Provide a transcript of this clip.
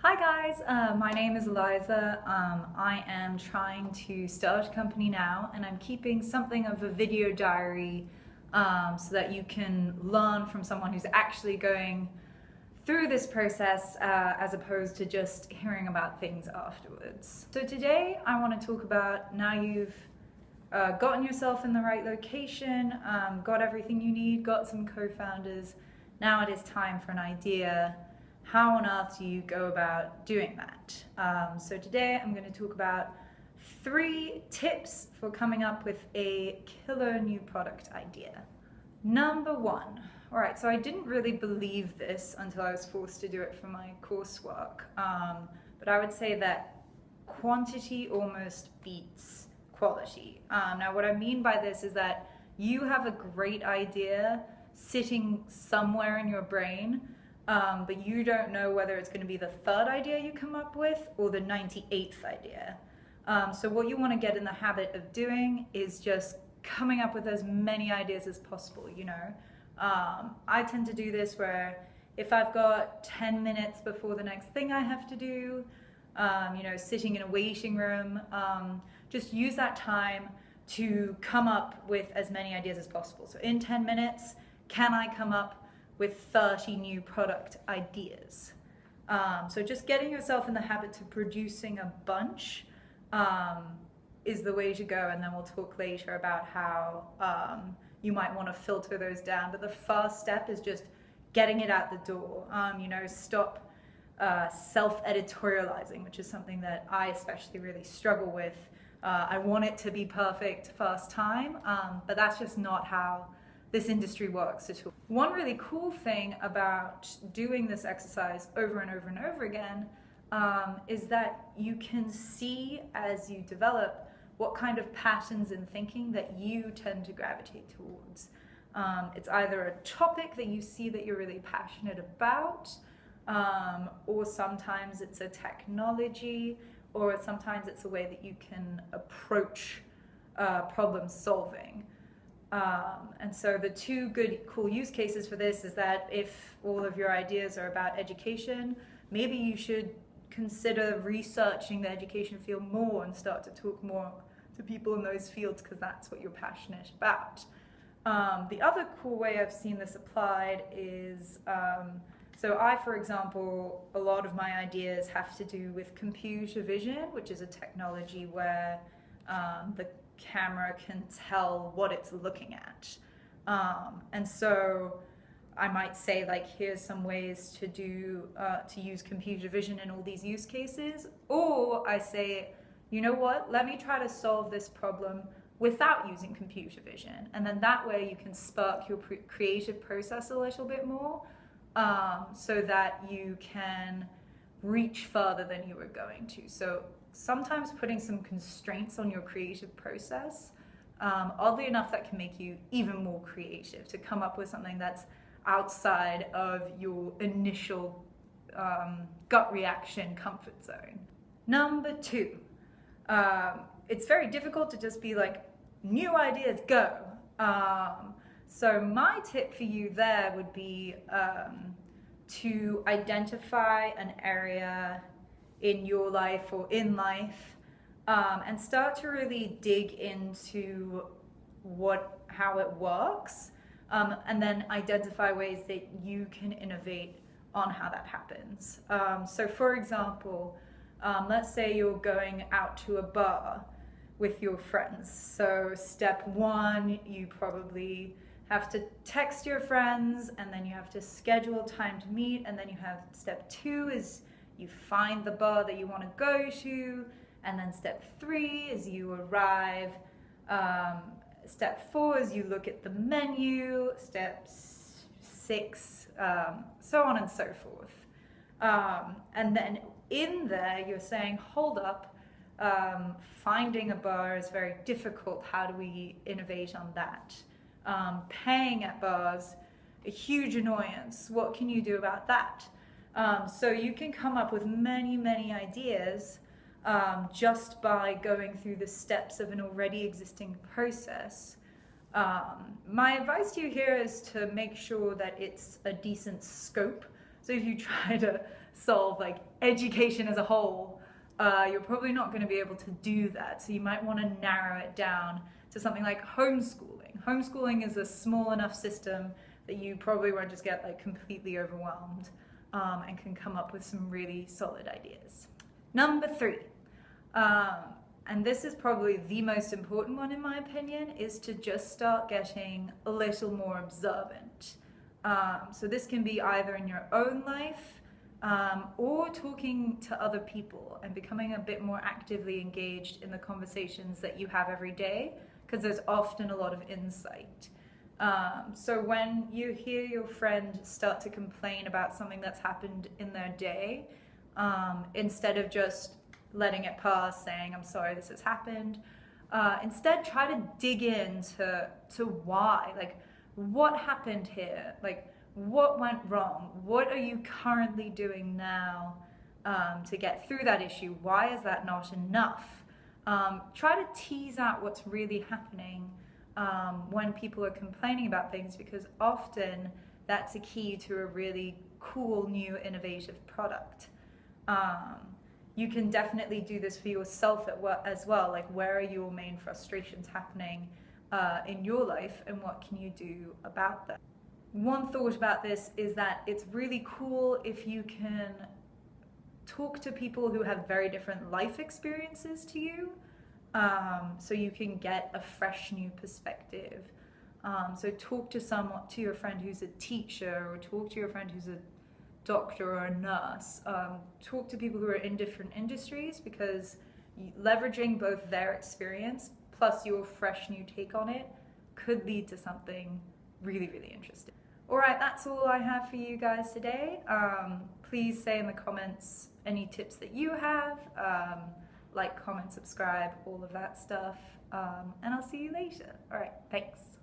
Hi guys, my name is Eliza. I am trying to start a company now, and I'm keeping something of a video diary so that you can learn from someone who's actually going through this process as opposed to just hearing about things afterwards. So today I want to talk about, now you've gotten yourself in the right location, got everything you need, got some co-founders, now it is time for an idea. How on earth do you go about doing that? So today I'm going to talk about 3 tips for coming up with a killer new product idea. Number 1. All right, so I didn't really believe this until I was forced to do it for my coursework, but I would say that quantity almost beats quality. Now what I mean by this is that you have a great idea sitting somewhere in your brain, but you don't know whether it's going to be the 3rd idea you come up with or the 98th idea. So what you want to get in the habit of doing is just coming up with as many ideas as possible, you know. I tend to do this where if I've got 10 minutes before the next thing I have to do, you know, sitting in a waiting room, just use that time to come up with as many ideas as possible. So in 10 minutes, can I come up with 30 new product ideas? So just getting yourself in the habit to producing a bunch is the way to go, and then we'll talk later about how you might want to filter those down. But the first step is just getting it out the door. You know, stop self-editorializing, which is something that I especially really struggle with. I want it to be perfect first time, but that's just not how this industry works at all. One really cool thing about doing this exercise over and over and over again is that you can see as you develop what kind of patterns in thinking that you tend to gravitate towards. It's either a topic that you see that you're really passionate about, or sometimes it's a technology, or sometimes it's a way that you can approach problem solving. And so the 2 good, cool use cases for this is that if all of your ideas are about education, maybe you should consider researching the education field more and start to talk more to people in those fields because that's what you're passionate about. The other cool way I've seen this applied is, so I, for example, a lot of my ideas have to do with computer vision, which is a technology where the camera can tell what it's looking at. And so I might say, like, here's some ways to do to use computer vision in all these use cases. Or I say, you know what, let me try to solve this problem without using computer vision. And then that way you can spark your creative process a little bit more, so that you can reach further than you were going to. So sometimes putting some constraints on your creative process, oddly enough, that can make you even more creative to come up with something that's outside of your initial gut reaction comfort zone. Number 2, it's very difficult to just be like, new ideas, go. So my tip for you there would be to identify an area in your life or in life, and start to really dig into how it works, and then identify ways that you can innovate on how that happens. So for example, let's say you're going out to a bar with your friends. So step 1, you probably have to text your friends, and then you have to schedule time to meet, and then you have step 2 is you find the bar that you want to go to, and then step 3 is you arrive. Step 4 is you look at the menu. Step 6, so on and so forth. And then in there you're saying, hold up, finding a bar is very difficult. How do we innovate on that? Paying at bars, a huge annoyance. What can you do about that? So you can come up with many, many ideas just by going through the steps of an already existing process. My advice to you here is to make sure that it's a decent scope. So if you try to solve like education as a whole, you're probably not going to be able to do that. So you might want to narrow it down to something like homeschooling. Homeschooling is a small enough system that you probably won't just get like completely overwhelmed, and can come up with some really solid ideas. Number 3, and this is probably the most important one in my opinion, is to just start getting a little more observant. So this can be either in your own life, or talking to other people and becoming a bit more actively engaged in the conversations that you have every day, because there's often a lot of insight. So when you hear your friend start to complain about something that's happened in their day, instead of just letting it pass, saying, I'm sorry this has happened, instead try to dig into why, like what happened here, like what went wrong, what are you currently doing now to get through that issue, why is that not enough? Try to tease out what's really happening when people are complaining about things, because often that's a key to a really cool, new, innovative product. You can definitely do this for yourself at work as well, like where are your main frustrations happening in your life and what can you do about them? One thought about this is that it's really cool if you can talk to people who have very different life experiences to you, so you can get a fresh new perspective. So talk to your friend who's a teacher, or talk to your friend who's a doctor or a nurse. Talk to people who are in different industries, because leveraging both their experience plus your fresh new take on it could lead to something really, really interesting. All right, that's all I have for you guys today. Please say in the comments any tips that you have. Like, comment, subscribe, all of that stuff. And I'll see you later. All right, thanks.